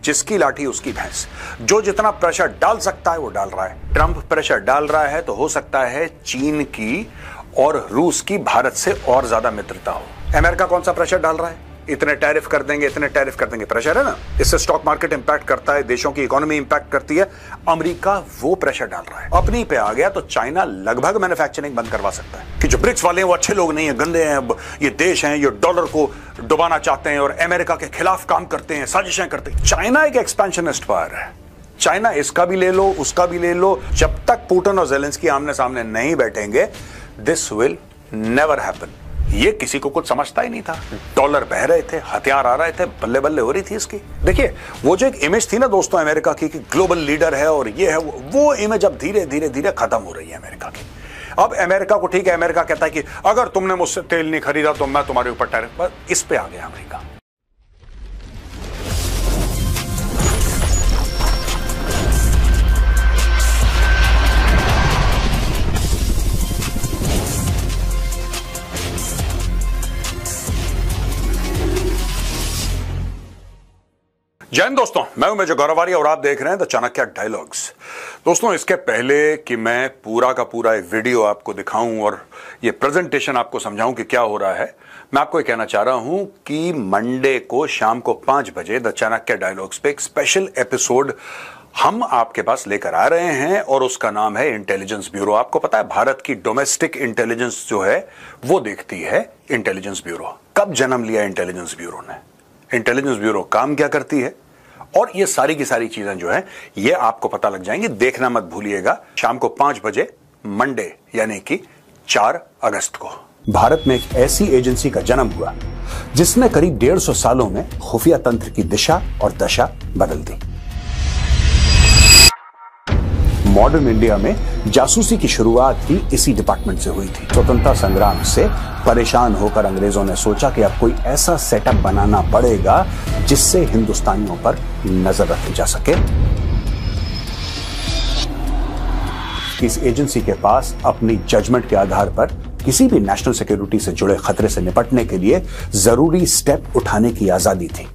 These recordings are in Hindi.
जिसकी लाठी उसकी भैंस। जो जितना प्रेशर डाल सकता है वो डाल रहा है। ट्रंप प्रेशर डाल रहा है तो हो सकता है चीन की और रूस की भारत से और ज्यादा मित्रता हो। अमेरिका कौन सा प्रेशर डाल रहा है? इतने टैरिफ कर देंगे, इतने टैरिफ कर देंगे, प्रेशर है ना। इससे स्टॉक मार्केट इंपैक्ट करता है, देशों की इकोनॉमी इंपैक्ट करती है। अमेरिका वो प्रेशर डाल रहा है। अपनी पे आ गया तो चाइना लगभग मैन्युफैक्चरिंग बंद करवा सकता है कि जो ब्रिक्स वाले हैं वो अच्छे लोग नहीं है, गंदे हैं, ये देश हैं, ये डॉलर को डुबाना चाहते हैं और अमेरिका के खिलाफ काम करते हैं, साजिशें करते हैं। चाइना एक एक्सपेंशनिस्ट पावर है। चाइना इसका भी ले लो, उसका भी ले लो। जब तक पुतिन और ज़ेलेंस्की आमने सामने नहीं बैठेंगे, दिस विल नेवर हैपन। ये किसी को कुछ समझता ही नहीं था। डॉलर बह रहे थे, हथियार आ रहे थे, बल्ले बल्ले हो रही थी इसकी। देखिए वो जो एक इमेज थी ना दोस्तों अमेरिका की कि ग्लोबल लीडर है और ये है, वो इमेज अब धीरे धीरे धीरे खत्म हो रही है अमेरिका की। अब अमेरिका को ठीक है, अमेरिका कहता है कि अगर तुमने मुझसे तेल नहीं खरीदा तो मैं तुम्हारे ऊपर टैरिफ, बस इस पे आ गया अमेरिका। जय हिंद दोस्तों, मैं हूं मेजर गौरवारी और आप देख रहे हैं द चाणक्य डायलॉग्स। दोस्तों इसके पहले कि मैं पूरा का पूरा एक वीडियो आपको दिखाऊं और ये प्रेजेंटेशन आपको समझाऊं कि क्या हो रहा है, मैं आपको ये कहना चाह रहा हूं कि मंडे को शाम को 5 बजे द चाणक्य डायलॉग्स पे एक स्पेशल एपिसोड हम आपके पास लेकर आ रहे हैं और उसका नाम है इंटेलिजेंस ब्यूरो। आपको पता है भारत की डोमेस्टिक इंटेलिजेंस जो है वो देखती है इंटेलिजेंस ब्यूरो। कब जन्म लिया इंटेलिजेंस ब्यूरो ने, इंटेलिजेंस ब्यूरो काम क्या करती है, और ये सारी की सारी चीजें जो है ये आपको पता लग जाएंगी। देखना मत भूलिएगा शाम को 5 बजे मंडे यानी कि 4 अगस्त को। भारत में एक ऐसी एजेंसी का जन्म हुआ जिसने करीब 150 सालों में खुफिया तंत्र की दिशा और दशा बदल दी। मॉडर्न इंडिया में जासूसी की शुरुआत ही इसी डिपार्टमेंट से हुई थी। स्वतंत्रता संग्राम से परेशान होकर अंग्रेजों ने सोचा कि अब कोई ऐसा सेटअप बनाना पड़ेगा जिससे हिंदुस्तानियों पर नजर रखी जा सके। इस एजेंसी के पास अपनी जजमेंट के आधार पर किसी भी नेशनल सिक्योरिटी से जुड़े खतरे से निपटने के लिए जरूरी स्टेप उठाने की आजादी थी।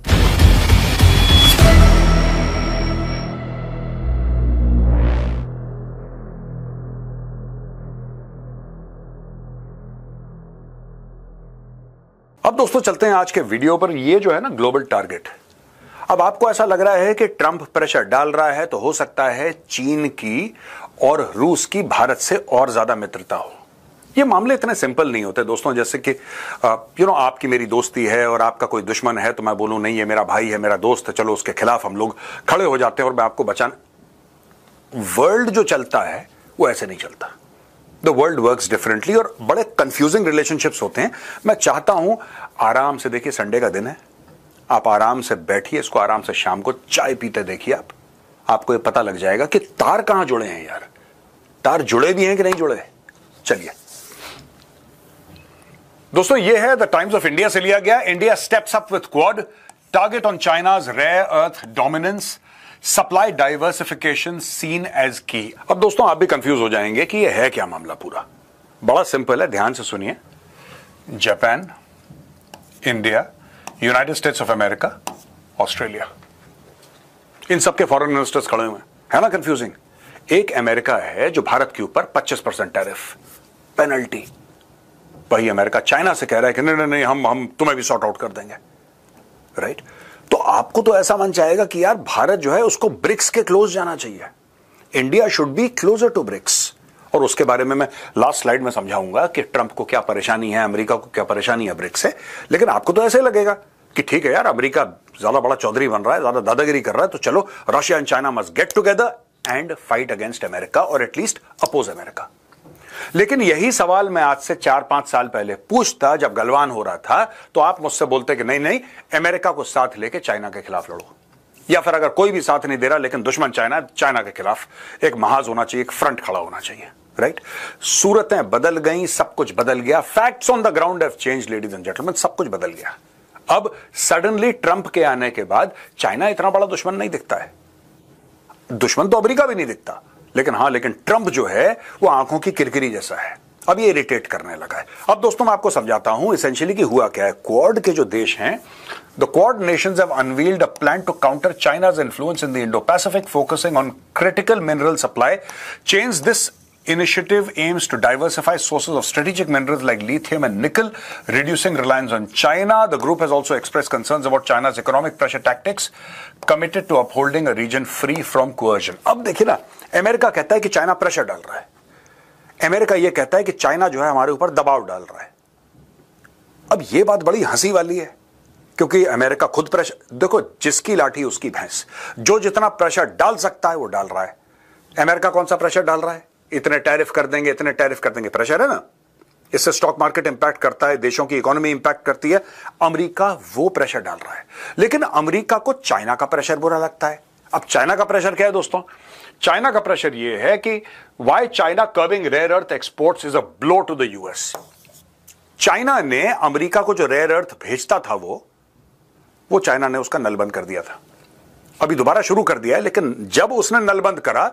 अब दोस्तों चलते हैं आज के वीडियो पर। ये जो है ना ग्लोबल टारगेट, अब आपको ऐसा लग रहा है कि ट्रंप प्रेशर डाल रहा है तो हो सकता है चीन की और रूस की भारत से और ज्यादा मित्रता हो। ये मामले इतने सिंपल नहीं होते दोस्तों। जैसे कि आपकी मेरी दोस्ती है और आपका कोई दुश्मन है तो मैं बोलूं नहीं ये मेरा भाई है, मेरा दोस्त है, चलो उसके खिलाफ हम लोग खड़े हो जाते हैं और मैं आपको बचाना। वर्ल्ड जो चलता है वो ऐसे नहीं चलता। द वर्ल्ड वर्क्स डिफरेंटली और बड़े कंफ्यूजिंग रिलेशनशिप्स होते हैं। मैं चाहता हूं आराम से देखिए, संडे का दिन है, आप आराम से बैठिए, इसको आराम से शाम को चाय पीते देखिए, आपको ये पता लग जाएगा कि तार कहां जुड़े हैं यार। तार जुड़े भी हैं कि नहीं जुड़े। चलिए दोस्तों, ये है द टाइम्स ऑफ इंडिया से लिया गया। India steps up with Quad, target on China's rare earth dominance, supply diversification seen as key. अब दोस्तों आप भी कंफ्यूज हो जाएंगे कि यह है क्या मामला। पूरा बड़ा सिंपल है, ध्यान से सुनिए। Japan, India, United States of America, Australia, इन सबके फॉरेन मिनिस्टर्स खड़े हुए हैं। है ना कंफ्यूजिंग। एक अमेरिका है जो भारत के ऊपर 25% टैरिफ पेनल्टी, वही अमेरिका चाइना से कह रहा है कि नहीं नहीं हम तुम्हें भी सॉर्ट आउट कर देंगे, राइट। तो आपको तो ऐसा मन चाहेगा कि यार भारत जो है उसको ब्रिक्स के क्लोज जाना चाहिए। India should be closer to BRICS. और उसके बारे में मैं लास्ट स्लाइड में समझाऊंगा कि ट्रंप को क्या परेशानी है, अमेरिका को क्या परेशानी है ब्रिक्स से। लेकिन आपको तो ऐसे लगेगा कि ठीक है यार, अमेरिका ज्यादा बड़ा चौधरी बन रहा है, ज्यादा दादागिरी कर रहा है, तो चलो Russia and China must get together and fight against America और एटलीस्ट अपोज अमेरिका। लेकिन यही सवाल मैं आज से 4-5 साल पहले पूछता जब गलवान हो रहा था, तो आप मुझसे बोलते कि नहीं नहीं अमेरिका को साथ लेके चाइना के खिलाफ लड़ो, या फिर अगर कोई भी साथ नहीं दे रहा लेकिन दुश्मन चाइना, चाइना के खिलाफ एक महाज होना चाहिए, एक फ्रंट खड़ा होना चाहिए, राइट। सूरतें बदल गई, सब कुछ बदल गया। Facts on the ground have changed ladies and gentleman, सब कुछ बदल गया। अब सडनली ट्रंप के आने के बाद चाइना इतना बड़ा दुश्मन नहीं दिखता है। दुश्मन तो अमेरिका भी नहीं दिखता, लेकिन ट्रंप जो है वो आंखों की किरकिरी जैसा है। अब ये इरिटेट करने लगा है। अब दोस्तों मैं आपको समझाता हूं इसेंशियली कि हुआ क्या है। क्वाड के जो देश हैं, the Quad nations have unveiled a plan to counter China's influence in the Indo Pacific, focusing on critical mineral supply chains. This initiative aims to diversify sources of strategic minerals like lithium and nickel, reducing reliance on China. The group has also expressed concerns about China's economic pressure tactics, committed to upholding a region free from coercion. अब देखिए ना, अमेरिका कहता है कि चाइना प्रेशर डाल रहा है, अमेरिका यह कहता है कि चाइना जो है हमारे ऊपर दबाव डाल रहा है। अब यह बात बड़ी हंसी वाली है, क्योंकि अमेरिका खुद प्रेशर, देखो जिसकी लाठी उसकी भैंस, जो जितना प्रेशर डाल सकता है वो डाल रहा है। अमेरिका कौन सा प्रेशर डाल रहा है? इतने टैरिफ कर देंगे, इतने टैरिफ कर देंगे, प्रेशर है ना। इससे स्टॉक मार्केट इंपैक्ट करता है, देशों की इकोनॉमी इंपैक्ट करती है। अमेरिका वो प्रेशर डाल रहा है, लेकिन अमेरिका को चाइना का प्रेशर बुरा लगता है। अब चाइना का प्रेशर क्या है दोस्तों? चाइना का प्रेशर ये है कि why China curbing rare earth exports is a blow to the US. China ने अमेरिका को जो रेयर अर्थ भेजता था वो चाइना ने उसका नल बंद कर दिया था। अभी दोबारा शुरू कर दिया है, लेकिन जब उसने नल बंद करा,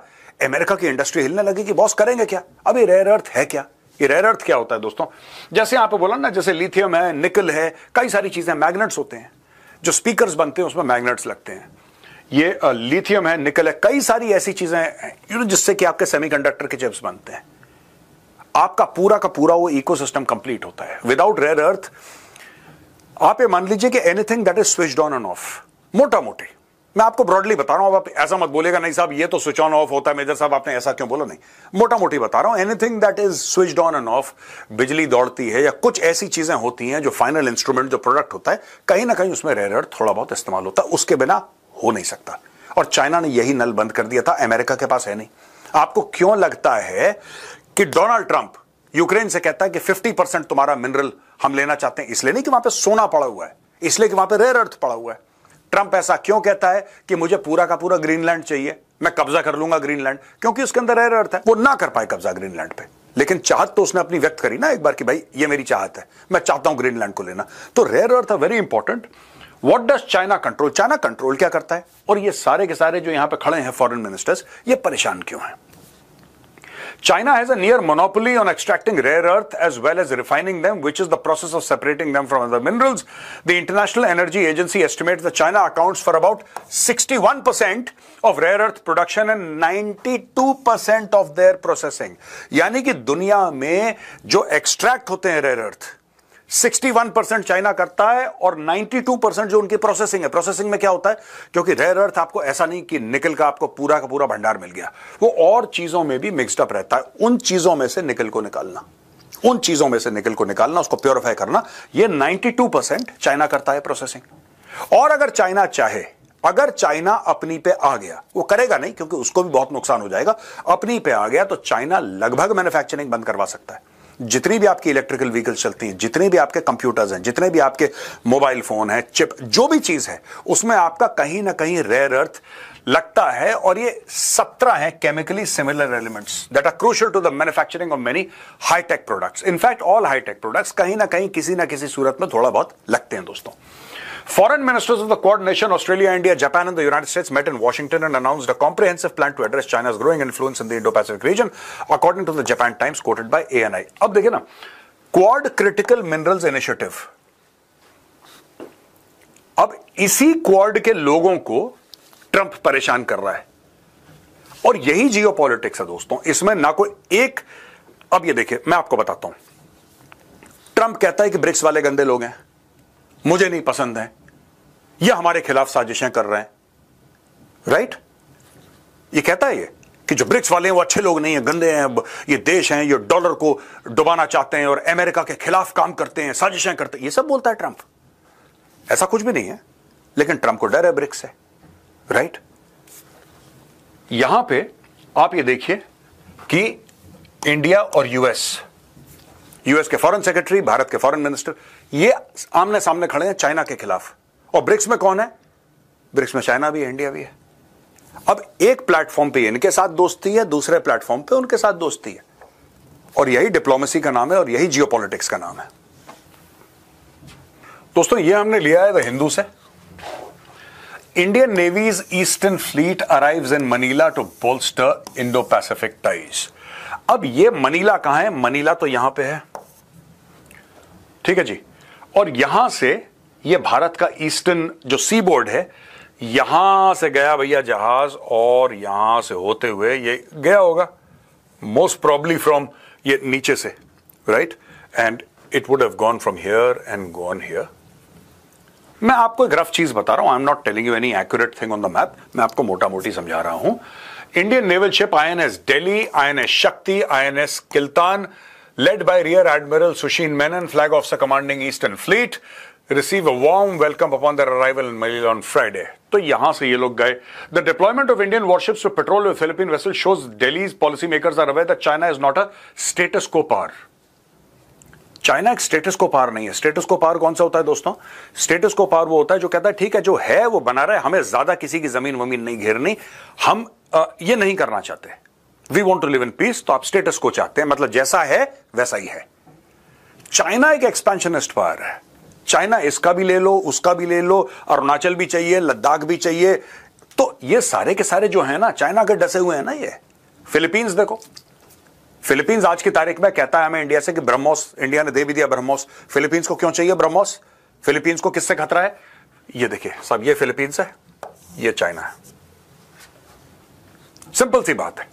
अमेरिका की इंडस्ट्री हिलने लगी कि बॉस करेंगे क्या। अब ये रेयर अर्थ है क्या? ये रेयर अर्थ क्या होता है दोस्तों? जैसे यहां पे बोला ना, जैसे लिथियम है, निकल है, कई सारी चीजें, मैग्नेट्स होते हैं, जो स्पीकर्स बनते हैं उसमें मैग्नेट्स लगते हैं। ये लिथियम है, निकल है, कई सारी ऐसी चीजें हैं जिससे कि आपके सेमीकंडक्टर के चिप्स बनते हैं। आपका पूरा का पूरा वो इकोसिस्टम कंप्लीट होता है। विदाउट रेयर अर्थ आप ये मान लीजिए कि anything that is switched on end of, मोटा मोटी मैं आपको ब्रॉडली बता रहा हूं। अब आप ऐसा मत बोलेगा नहीं साहब ये तो स्विच ऑन ऑफ होता है, मेजर साहब आपने ऐसा क्यों बोला, नहीं, मोटा मोटी बता रहा हूं। Anything that is switched on end of, बिजली दौड़ती है या कुछ ऐसी चीजें होती हैं जो फाइनल इंस्ट्रूमेंट जो प्रोडक्ट होता है, कहीं ना कहीं उसमें रेयर अर्थ थोड़ा बहुत इस्तेमाल होता है, उसके बिना हो नहीं सकता। और चाइना ने यही नल बंद कर दिया था, अमेरिका के पास है नहीं। आपको क्यों लगता है कि डोनाल्ड ट्रंप यूक्रेन से कहता है कि 50% तुम्हारा मिनरल हम लेना चाहते हैं? इसलिए नहीं कि वहां पे सोना पड़ा हुआ है, इसलिए कि वहां पे रेयर अर्थ पड़ा हुआ है। ट्रंप ऐसा क्यों कहता है कि मुझे पूरा का पूरा ग्रीनलैंड चाहिए, मैं कब्जा कर लूंगा ग्रीनलैंड? क्योंकि उसके अंदर रेयर अर्थ है। वो ना कर पाए कब्जा ग्रीनलैंड पे, लेकिन चाहत तो उसने अपनी व्यक्त करी ना एक बार कि भाई ये मेरी चाहत है, मैं चाहता हूं ग्रीनलैंड को लेना। तो रेयर अर्थ है very important. What does China control? China control क्या करता है? और ये सारे के सारे जो यहां पे खड़े हैं फॉरेन मिनिस्टर्स, ये परेशान क्यों हैं? China has a near monopoly on extracting rare earth as well as refining them, which is the process of separating them from other minerals. The International Energy Agency estimates that China accounts for about 61% of rare earth production and 92% of their processing. यानी कि दुनिया में जो एक्सट्रैक्ट होते हैं रेयर अर्थ, 61% चाइना करता है और 92% जो उनकी प्रोसेसिंग है। प्रोसेसिंग में क्या होता है? क्योंकि रेयर अर्थ आपको ऐसा नहीं कि निकल का आपको पूरा का पूरा भंडार मिल गया, वो और चीजों में भी मिक्स्ड अप रहता है। उन चीजों में से निकल को निकालना, उन चीजों में से निकल को निकालना, उसको प्योरीफाई करना, ये 92% चाइना करता है प्रोसेसिंग। और अगर चाइना चाहे, अगर चाइना अपनी पे आ गया, वो करेगा नहीं क्योंकि उसको भी बहुत नुकसान हो जाएगा, अपनी पे आ गया तो चाइना लगभग मैन्युफैक्चरिंग बंद करवा सकता है। जितनी भी आपकी इलेक्ट्रिकल व्हीकल्स चलती हैं, जितने भी आपके कंप्यूटर्स हैं, जितने भी आपके मोबाइल फोन है, चिप, जो भी चीज है, उसमें आपका कहीं ना कहीं रेयर अर्थ लगता है। और ये 17 हैं chemically similar elements that are crucial to the manufacturing of many high tech products. In fact all high tech products कहीं ना कहीं किसी ना किसी सूरत में थोड़ा बहुत लगते हैं दोस्तों। Foreign ministers of the Quad nation, Australia, India, Japan, and the United States met in Washington and announced a comprehensive plan to address China's growing influence in the Indo-Pacific region, according to the Japan Times, quoted by ANI. अब देखिए ना, Quad Critical Minerals Initiative. अब इसी क्वाड के लोगों को ट्रंप परेशान कर रहा है, और यही जियोपॉलिटिक्स है दोस्तों। इसमें ना कोई एक, अब ये देखिए मैं आपको बताता हूं, ट्रंप कहता है कि ब्रिक्स वाले गंदे लोग हैं, मुझे नहीं पसंद है, ये हमारे खिलाफ साजिशें कर रहे हैं, राइट? ये कहता है ये कि जो ब्रिक्स वाले हैं वो अच्छे लोग नहीं है, गंदे हैं, ये देश हैं, ये डॉलर को डुबाना चाहते हैं और अमेरिका के खिलाफ काम करते हैं, साजिशें करते हैं, ये सब बोलता है ट्रंप। ऐसा कुछ भी नहीं है, लेकिन ट्रंप को डर है ब्रिक्स से, राइट? यहां पे आप ये देखिए कि इंडिया और यूएस के फॉरेन सेक्रेटरी, भारत के फॉरेन मिनिस्टर, ये आमने सामने खड़े हैं चाइना के खिलाफ। और ब्रिक्स में कौन है? ब्रिक्स में चाइना भी है, इंडिया भी है। अब एक प्लेटफॉर्म पे इनके साथ दोस्ती है, दूसरे प्लेटफॉर्म पे उनके साथ दोस्ती है, और यही डिप्लोमेसी का नाम है और यही जियोपॉलिटिक्स का नाम है दोस्तों। ये हमने लिया है द हिंदू से। Indian navy's eastern fleet arrives in Manila to bolster Indo Pacific ties. अब ये मनीला कहां है? मनीला तो यहां पे है, ठीक है जी। और यहां से ये भारत का ईस्टर्न जो सी बोर्ड है, यहां से गया भैया जहाज और यहां से होते हुए ये गया होगा मोस्ट प्रॉब्ली फ्रॉम ये नीचे से, right, and it would have gone from here and gone here. मैं आपको एक रफ चीज बता रहा हूं, I am not telling you any accurate thing on the map, मैं आपको मोटा मोटी समझा रहा हूं। Indian naval ship INS Delhi, INS Shakti, INS Kiltan, led by Rear Admiral Sushin Menon, Flag Officer commanding Eastern Fleet, receive a warm welcome upon their arrival in Manila on Friday. तो यहां से ये लोग गए। The deployment of Indian warships to patrol with Philippine vessels shows Delhi's policymakers are aware that China is not a status quo power. China एक स्टेटस को पार नहीं है। स्टेटस को पार कौन सा होता है दोस्तों? स्टेटस को पार वो होता है जो कहता है ठीक है जो है वो बना रहा है, हमें ज्यादा किसी की जमीन वमीन नहीं घेरनी, हम ये नहीं करना चाहते, we want to live in peace. तो आप स्टेटस को चाहते हैं, मतलब जैसा है वैसा ही है। चाइना एक एक्सपेंशनिस्ट पावर है। चाइना इसका भी ले लो, उसका भी ले लो, अरुणाचल भी चाहिए, लद्दाख भी चाहिए। तो ये सारे के सारे जो है ना चाइना के डसे हुए हैं ना। ये फिलीपींस देखो, फिलीपींस आज की तारीख में कहता है हमें इंडिया से कि ब्रह्मोस, इंडिया ने दे भी दिया ब्रह्मोस। फिलीपींस को क्यों चाहिए ब्रह्मोस? फिलीपींस को किससे खतरा है? ये देखिए सब, ये फिलीपींस है, ये चाइना है। सिंपल सी बात है।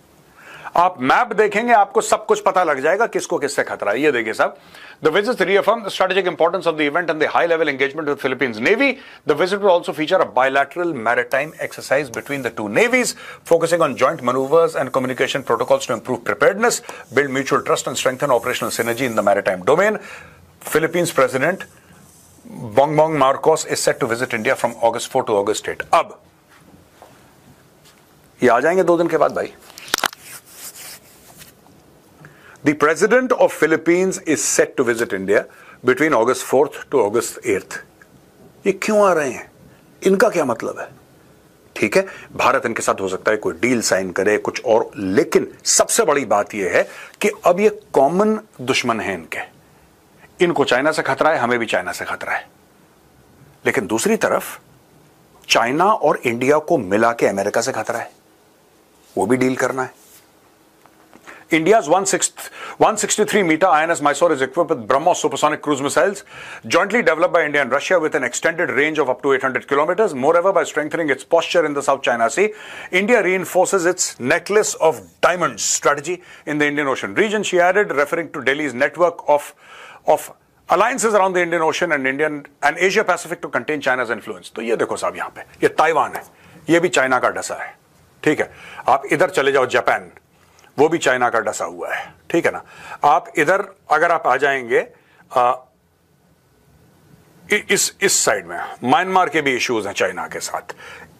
आप मैप देखेंगे आपको सब कुछ पता लग जाएगा किसको किससे खतरा है। ये देखिए साहब, the visit reaffirmed the strategic importance of the event and the high-level engagement with Philippines Navy. The visit will also feature a bilateral maritime exercise between the two navies, focusing on joint maneuvers and communication protocols to improve preparedness, build mutual trust, and strengthen operational synergy in the maritime domain. Philippines President Bongbong Marcos is set to visit India from August 4 to August 8. अब ये आ जाएंगे 2 दिन के बाद भाई। The President of Philippines is set to visit India between August 4th to August 8th. ये क्यों आ रहे हैं? इनका क्या मतलब है? ठीक है, भारत इनके साथ हो सकता है कोई डील साइन करे कुछ और, लेकिन सबसे बड़ी बात यह है कि अब ये कॉमन दुश्मन है इनके। इनको चाइना से खतरा है, हमें भी चाइना से खतरा है। लेकिन दूसरी तरफ चाइना और इंडिया को मिला के अमेरिका से खतरा है, वो भी डील करना है। India's 163-meter INS Mysore is equipped with BrahMos supersonic cruise missiles, jointly developed by India and Russia with an extended range of up to 800 kilometers. Moreover, by strengthening its posture in the South China Sea, India reinforces its necklace of diamonds strategy in the Indian Ocean region. She added, referring to Delhi's network of alliances around the Indian Ocean and Asia Pacific to contain China's influence. तो ये देखो साहब, यहाँ पे ये ताइवान है, ये भी चाइना का डसा है। ठीक है, आप इधर चले जाओ जापान, वो भी चाइना का डसा हुआ है। ठीक है ना। आप इधर अगर आप आ जाएंगे इस साइड में, म्यांमार के भी इश्यूज हैं चाइना के साथ,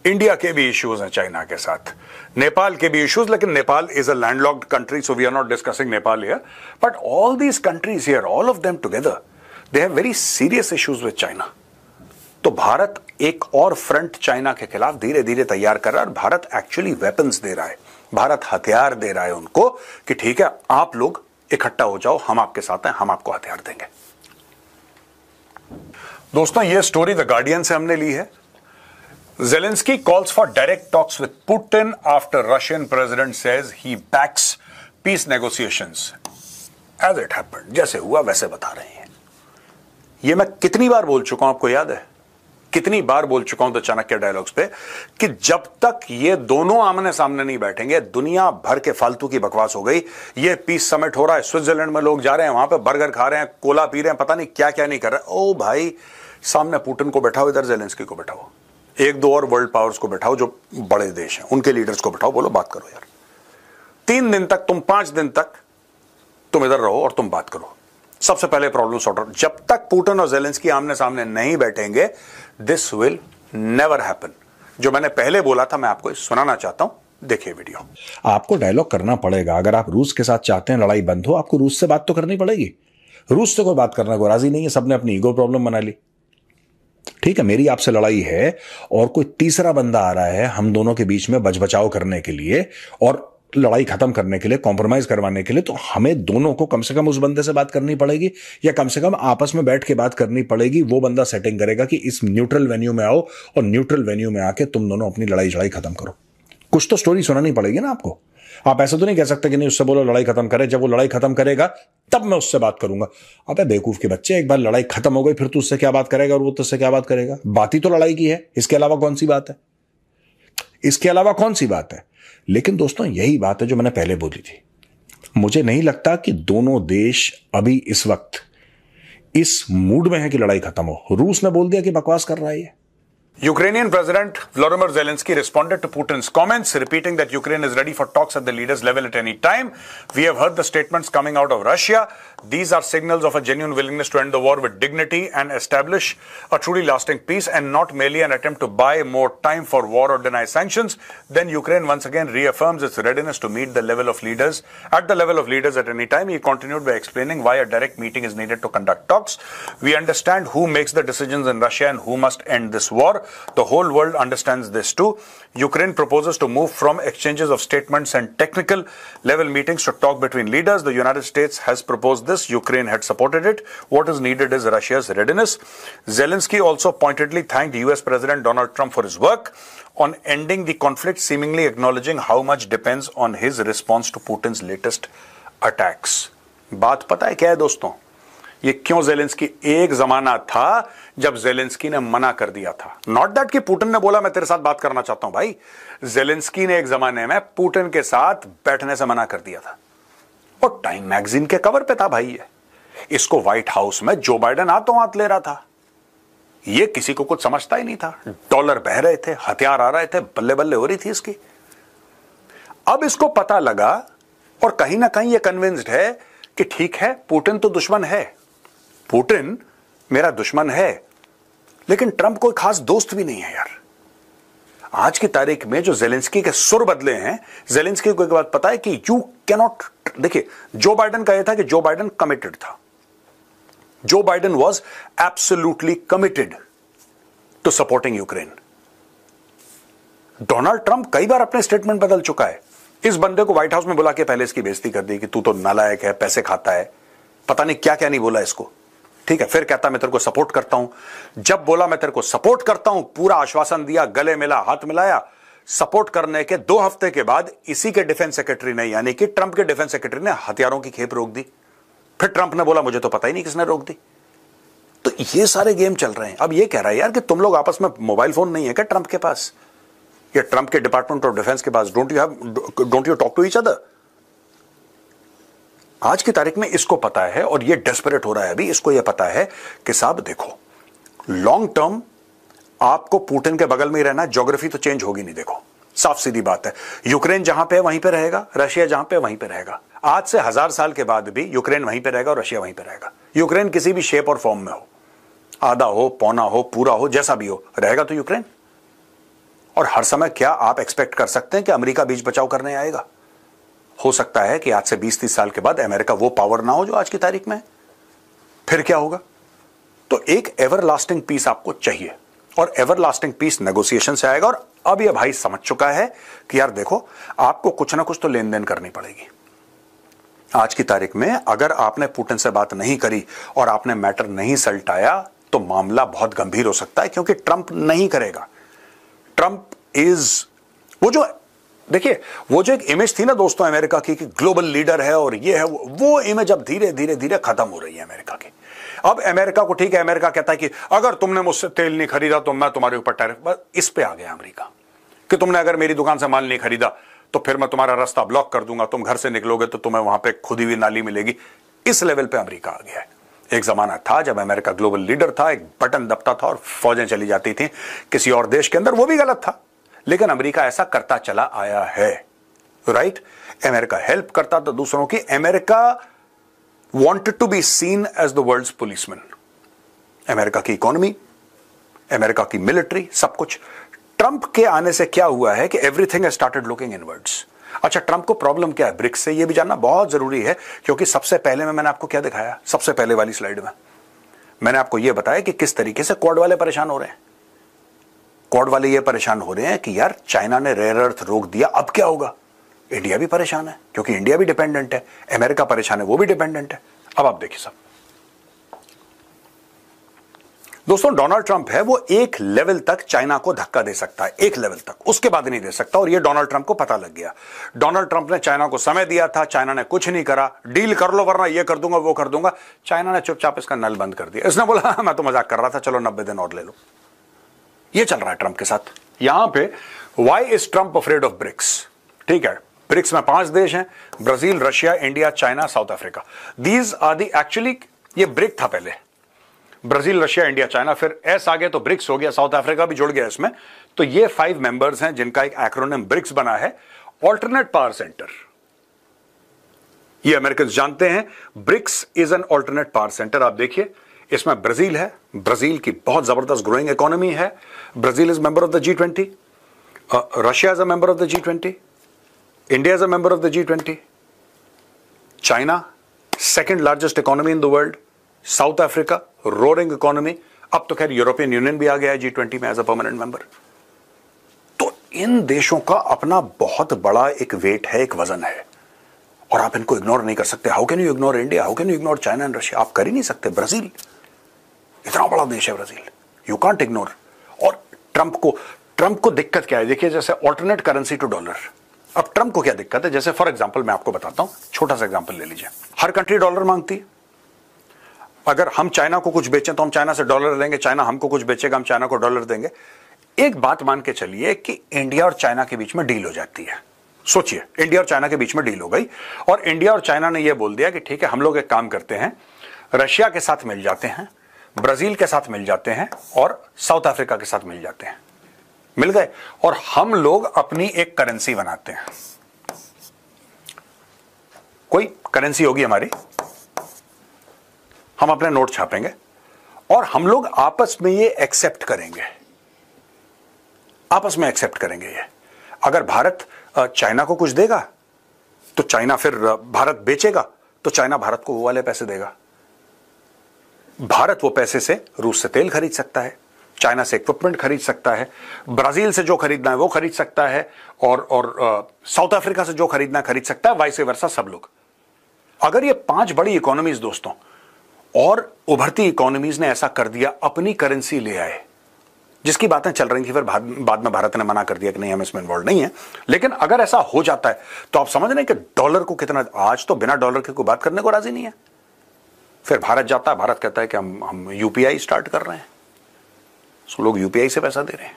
इंडिया के भी इश्यूज हैं चाइना के साथ, नेपाल के भी इश्यूज, लेकिन Nepal is a landlocked country, so we are not discussing Nepal here, but all these countries here, all of them together, they have very serious issues with China. तो भारत एक और फ्रंट चाइना के खिलाफ धीरे धीरे तैयार कर रहा है, और भारत एक्चुअली वेपन्स दे रहा है, भारत हथियार दे रहा है उनको कि ठीक है आप लोग इकट्ठा हो जाओ, हम आपके साथ हैं, हम आपको हथियार देंगे। दोस्तों ये स्टोरी द गार्डियन से हमने ली है। Zelensky calls for direct talks with Putin after Russian president says he backs peace negotiations as it happened। जैसे हुआ वैसे बता रहे हैं। ये मैं कितनी बार बोल चुका हूं, आपको याद है? कितनी बार बोल चुका हूं द चाणक्य डायलॉग्स पे कि जब तक ये दोनों आमने सामने नहीं बैठेंगे, दुनिया भर के फालतू की बकवास हो गई। ये पीस समिट हो रहा है, स्विट्जरलैंड में लोग जा रहे हैं, वहां पे बर्गर खा रहे हैं, कोला पी रहे हैं, पता नहीं क्या क्या नहीं कर रहे। ओ भाई, सामने पुतिन को बैठाओ, इधर जेलेंस्की को बैठाओ, 1-2 और वर्ल्ड पावर्स को बैठाओ जो बड़े देश हैं, उनके लीडर्स को बैठाओ, बोलो बात करो यार। 3 दिन तक तुम, 5 दिन तक तुम इधर रहो और तुम बात करो। सबसे पहले प्रॉब्लम सॉर्ट आउट। जब तक पुतिन और जेलेंस्की आमने सामने नहीं बैठेंगे, दिस विल नेवर हैपन। जो मैंने पहले बोला था मैं आपको सुनाना चाहता हूं, देखिए वीडियो। आपको डायलॉग करना पड़ेगा। अगर आप रूस के साथ चाहते हैं लड़ाई बंद हो, आपको रूस से बात तो करनी पड़ेगी। रूस से कोई बात करने को राजी नहीं है, सबने अपनी ईगो प्रॉब्लम बना ली। ठीक है, मेरी आपसे लड़ाई है और कोई तीसरा बंदा आ रहा है हम दोनों के बीच में बचबचाव करने के लिए और लड़ाई खत्म करने के लिए, कॉम्प्रोमाइज करवाने के लिए, तो हमें दोनों को कम से कम उस बंदे से बात करनी पड़ेगी, या कम से कम आपस में बैठ के बात करनी पड़ेगी। वो बंदा सेटिंग करेगा कि इस न्यूट्रल वेन्यू में आओ और न्यूट्रल वेन्यू में आके तुम दोनों अपनी लड़ाई खत्म करो। कुछ तो स्टोरी सुनानी पड़ेगी ना आपको। आप ऐसा तो नहीं कह सकते कि नहीं उससे बोलो लड़ाई खत्म करे, जब वो लड़ाई खत्म करेगा तब मैं उससे बात करूंगा। अबे बेवकूफ के बच्चे, एक बार लड़ाई खत्म हो गई फिर तू उससे क्या बात करेगा और वो तुझसे क्या बात करेगा? बात ही तो लड़ाई की है, इसके अलावा कौन सी बात है? इसके अलावा कौन सी बात है? लेकिन दोस्तों यही बात है जो मैंने पहले बोली थी। मुझे नहीं लगता कि दोनों देश अभी इस वक्त इस मूड में है कि लड़ाई खत्म हो। रूस ने बोल दिया कि बकवास कर रहा है ये। Ukrainian President Volodymyr Zelensky responded to Putin's comments, repeating that Ukraine is ready for talks at the leaders' level at any time. We have heard the statements coming out of Russia. These are signals of a genuine willingness to end the war with dignity and establish a truly lasting peace, and not merely an attempt to buy more time for war or deny sanctions. Then Ukraine once again reaffirms its readiness to meet the level of leaders at any time. He continued by explaining why a direct meeting is needed to conduct talks. We understand who makes the decisions in Russia and who must end this war. The whole world understands this too. Ukraine proposes to move from exchanges of statements and technical level meetings to talk between leaders. The United States has proposed this. Ukraine had supported it. What is needed is Russia's readiness. Zelensky also pointedly thanked US President Donald Trump for his work on ending the conflict, seemingly acknowledging how much depends on his response to Putin's latest attacks. बात पता है क्या है दोस्तों? ये क्यों ज़ेलेंस्की? एक जमाना था जब ज़ेलेंस्की ने मना कर दिया था। नॉट दैट कि पुतिन ने बोला मैं तेरे साथ बात करना चाहता हूं भाई। ज़ेलेंस्की ने एक जमाने में पुतिन के साथ बैठने से मना कर दिया था और टाइम मैगजीन के कवर पे था भाई ये। इसको व्हाइट हाउस में जो बाइडेन हाथों हाथ ले रहा था। ये किसी को कुछ समझता ही नहीं था। डॉलर बह रहे थे, हथियार आ रहे थे, बल्ले बल्ले हो रही थी इसकी। अब इसको पता लगा और कहीं ना कहीं ये कन्विंस्ड है कि ठीक है, पुतिन तो दुश्मन है, पुतिन मेरा दुश्मन है, लेकिन ट्रंप कोई खास दोस्त भी नहीं है यार। आज की तारीख में जो ज़ेलेंस्की के सुर बदले हैं, ज़ेलेंस्की को एक बात पता है कि यू कैनॉट, देखिए जो बाइडेन का यह था कि जो बाइडेन कमिटेड था, Joe Biden was absolutely committed to supporting Ukraine. Donald Trump कई बार अपने स्टेटमेंट बदल चुका है। इस बंदे को व्हाइट हाउस में बुला के पहले इसकी बेइज्जती कर दी कि तू तो नालायक है, पैसे खाता है, पता नहीं क्या क्या नहीं बोला इसको। ठीक है, फिर कहता मैं तेरे को सपोर्ट करता हूं। जब बोला मैं तेरे को सपोर्ट करता हूं, पूरा आश्वासन दिया, गले मिला, हाथ मिलाया। सपोर्ट करने के 2 हफ्ते के बाद इसी के डिफेंस सेक्रेटरी ने, यानी कि ट्रंप के डिफेंस सेक्रेटरी ने हथियारों की खेप रोक दी। फिर ट्रंप ने बोला मुझे तो पता ही नहीं किसने रोक दी। तो ये सारे गेम चल रहे हैं। अब ये कह रहा है यार कि तुम लोग आपस में मोबाइल फोन नहीं है क्या ट्रंप के पास या ट्रंप के डिपार्टमेंट ऑफ डिफेंस के पास? Don't you talk to each other? आज की तारीख में इसको पता है और ये डेस्परेट हो रहा है। अभी इसको ये पता है कि साहब देखो, लॉन्ग टर्म आपको पुतिन के बगल में ही रहना, ज्योग्राफी तो चेंज होगी नहीं। देखो साफ सीधी बात है, यूक्रेन जहां पे वहीं पे रहेगा, रशिया जहां पे वहीं पे रहेगा। आज से 1000 साल के बाद भी यूक्रेन वहीं पे रहेगा और रशिया वहीं पे रहेगा। यूक्रेन किसी भी शेप और फॉर्म में हो, आधा हो, पौना हो, पूरा हो, जैसा भी हो, रहेगा तो यूक्रेन। और हर समय क्या आप एक्सपेक्ट कर सकते हैं कि अमेरिका बीच बचाव करने आएगा? हो सकता है कि आज से 20-30 साल के बाद अमेरिका वो पावर ना हो जो आज की तारीख में। फिर क्या होगा? तो एक एवरलास्टिंग पीस आपको चाहिए और एवरलास्टिंग पीस नेगोशिएशन से आएगा। और अब ये भाई समझ चुका है कि यार देखो, आपको कुछ ना कुछ तो लेन देन करनी पड़ेगी। आज की तारीख में अगर आपने पुतिन से बात नहीं करी और आपने मैटर नहीं सलटाया तो मामला बहुत गंभीर हो सकता है, क्योंकि ट्रंप नहीं करेगा। ट्रंप इज वो जो, देखिए वो जो एक इमेज थी ना दोस्तों अमेरिका की कि ग्लोबल लीडर है और ये है, वो इमेज अब धीरे धीरे धीरे खत्म हो रही है अमेरिका की। अब अमेरिका को, ठीक है, अमेरिका कहता है कि अगर तुमने मुझसे तेल नहीं खरीदा तो मैं तुम्हारे ऊपर टैरिफ, इस पे आ गया अमेरिका कि तुमने अगर मेरी दुकान से माल नहीं खरीदा तो फिर मैं तुम्हारा रास्ता ब्लॉक कर दूंगा, तुम घर से निकलोगे तो तुम्हें वहां पे खुदी हुई नाली मिलेगी। इस लेवल पे अमेरिका आ गया है। एक जमाना था जब अमेरिका ग्लोबल लीडर था, एक बटन दबता था और फौजें चली जाती थी किसी और देश के अंदर, वो भी गलत था, लेकिन अमेरिका ऐसा करता चला आया है। राइट? अमेरिका हेल्प करता था दूसरों की। America wanted to be seen as the world's policeman। America की इकोनॉमी, अमेरिका की मिलिट्री, सब कुछ। ट्रंप के आने से क्या हुआ है कि everything has started looking inwards. अच्छा, ट्रंप को प्रॉब्लम क्या है ब्रिक्स से, यह भी जानना बहुत जरूरी है, क्योंकि सबसे पहले में मैंने आपको क्या दिखाया, सबसे पहले वाली स्लाइड में मैंने आपको यह बताया कि किस तरीके से क्वाड वाले परेशान हो रहे हैं। क्वाड वाले ये परेशान हो रहे हैं कि यार चाइना ने रेयर अर्थ रोक दिया, अब क्या होगा? इंडिया भी परेशान है क्योंकि इंडिया भी डिपेंडेंट है, अमेरिका परेशान है, वो भी डिपेंडेंट है। अब आप देखिए सब, दोस्तों डोनाल्ड ट्रंप है वो एक लेवल तक चाइना को धक्का दे सकता है, एक लेवल तक, उसके बाद नहीं दे सकता, और ये डोनाल्ड ट्रंप को पता लग गया। डोनाल्ड ट्रंप ने चाइना को समय दिया था, चाइना ने कुछ नहीं करा, डील कर लो वरना ये कर दूंगा वो कर दूंगा, चाइना ने चुपचाप इसका नल बंद कर दिया। इसने बोला मैं तो मजाक कर रहा था, चलो 90 दिन और ले लो। ये चल रहा है ट्रंप के साथ। यहां पे why is Trump afraid of BRICS? ठीक है, ब्रिक्स में 5 देश हैं, Brazil, Russia, India, China, South Africa. These are the actually, ये ब्रिक था पहले, ब्राजील, रशिया, इंडिया, चाइना, फिर एस आ गया तो ब्रिक्स हो गया, साउथ अफ्रीका भी जुड़ गया इसमें। तो ये 5 मेंबर्स हैं जिनका एक एक्रोनिम ब्रिक्स बना है, ऑल्टरनेट पावर सेंटर। ये अमेरिकन जानते हैं, BRICS is an alternate power centre. आप देखिए इसमें ब्राजील है, ब्राजील की बहुत जबरदस्त ग्रोइंग इकोनॉमी है, Brazil is member of the G20, Russia is a member of the G20, India is a member of the G20, China second largest economy in the world, South Africa roaring economy, अब तो खैर यूरोपियन यूनियन भी आ गया है G20 में एज अ परमानेंट मेंबर। तो इन देशों का अपना बहुत बड़ा एक वेट है, एक वजन है, और आप इनको इग्नोर नहीं कर सकते। How can you ignore India, how can you ignore China and Russia? आप कर ही नहीं सकते। ब्राजील इतना बड़ा देश है, ब्राजील, यू कांट इग्नोर। और ट्रंप को दिक्कत क्या है? देखिए जैसे ऑल्टरनेट करेंसी टू डॉलर, अब ट्रंप को क्या दिक्कत है? जैसे फॉर एग्जांपल मैं आपको बताता हूं, छोटा सा एग्जांपल ले लीजिए। हर कंट्री डॉलर मांगती है, अगर हम चाइना को कुछ बेचें तो हम चाइना से डॉलर लेंगे, चाइना हमको कुछ बेचेगा, हम चाइना को डॉलर देंगे। एक बात मान के चलिए कि इंडिया और चाइना के बीच में डील हो जाती है। सोचिए इंडिया और चाइना के बीच में डील हो गई, और इंडिया और चाइना ने यह बोल दिया कि ठीक है हम लोग एक काम करते हैं, रशिया के साथ मिल जाते हैं, ब्राजील के साथ मिल जाते हैं, और साउथ अफ्रीका के साथ मिल जाते हैं। मिल गए, और हम लोग अपनी एक करेंसी बनाते हैं, कोई करेंसी होगी हमारी, हम अपने नोट छापेंगे, और हम लोग आपस में ये एक्सेप्ट करेंगे, आपस में एक्सेप्ट करेंगे ये। अगर भारत चाइना को कुछ देगा तो चाइना फिर भारत बेचेगा तो चाइना भारत को वो वाले पैसे देगा। भारत वो पैसे से रूस से तेल खरीद सकता है, चाइना से इक्विपमेंट खरीद सकता है, ब्राजील से जो खरीदना है वो खरीद सकता है, और साउथ अफ्रीका से जो खरीदना खरीद सकता है, वाइस वर्सा सब लोग। अगर ये 5 बड़ी इकोनॉमीज दोस्तों और उभरती इकोनॉमीज ने ऐसा कर दिया, अपनी करेंसी ले आए, जिसकी बातें चल रही थी, फिर बाद में भारत ने मना कर दिया कि नहीं हम इसमें इन्वॉल्व नहीं है, लेकिन अगर ऐसा हो जाता है तो आप समझ रहे हैं कि डॉलर को कितना, आज तो बिना डॉलर के कोई बात करने को राजी नहीं है। फिर भारत जाता है, भारत कहता है कि हम यूपीआई स्टार्ट कर रहे हैं, सो लोग यूपीआई से पैसा दे रहे हैं,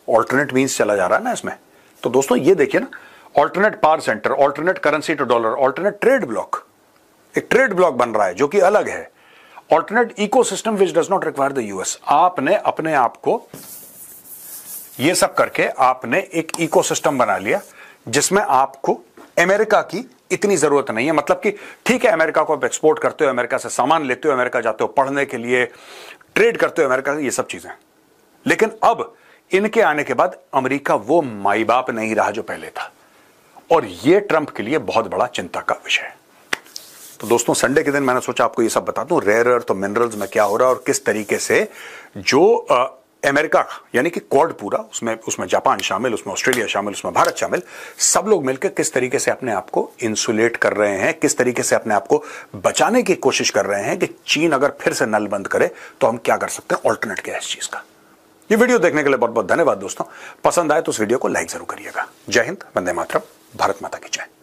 ऑल्टरनेट मींस चला जा रहा है ना इसमें। तो दोस्तों ये देखिए ना, alternate power centre, alternate currency to dollar, alternate trade bloc, एक ट्रेड ब्लॉक बन रहा है जो कि अलग है, alternate ecosystem which does not require the US. आपने अपने आप को ये सब करके आपने एक इकोसिस्टम बना लिया जिसमें आपको अमेरिका की इतनी जरूरत नहीं है। मतलब कि ठीक है अमेरिका को आप एक्सपोर्ट करते हो, अमेरिका से सामान लेते हो, अमेरिका जाते हो पढ़ने के लिए, ट्रेड करते हो अमेरिका, ये सब चीजें, लेकिन अब इनके आने के बाद अमेरिका वो माई बाप नहीं रहा जो पहले था, और ये ट्रंप के लिए बहुत बड़ा चिंता का विषय है। तो दोस्तों संडे के दिन मैंने सोचा आपको ये सब बता दूं, रेयर अर्थ और मिनरल्स में क्या हो रहा है और किस तरीके से जो अमेरिका यानी कि क्वाड पूरा, उसमें जापान शामिल, उसमें ऑस्ट्रेलिया शामिल, उसमें भारत शामिल, सब लोग मिलकर किस तरीके से अपने आप को इंसुलेट कर रहे हैं, किस तरीके से अपने आप को बचाने की कोशिश कर रहे हैं कि चीन अगर फिर से नल बंद करे तो हम क्या कर सकते हैं, ऑल्टरनेट क्या है इस चीज का। ये वीडियो देखने के लिए बहुत बहुत धन्यवाद दोस्तों। पसंद आए तो इस वीडियो को लाइक जरूर करिएगा। जय हिंद, वंदे मातरम, भारत माता की जय।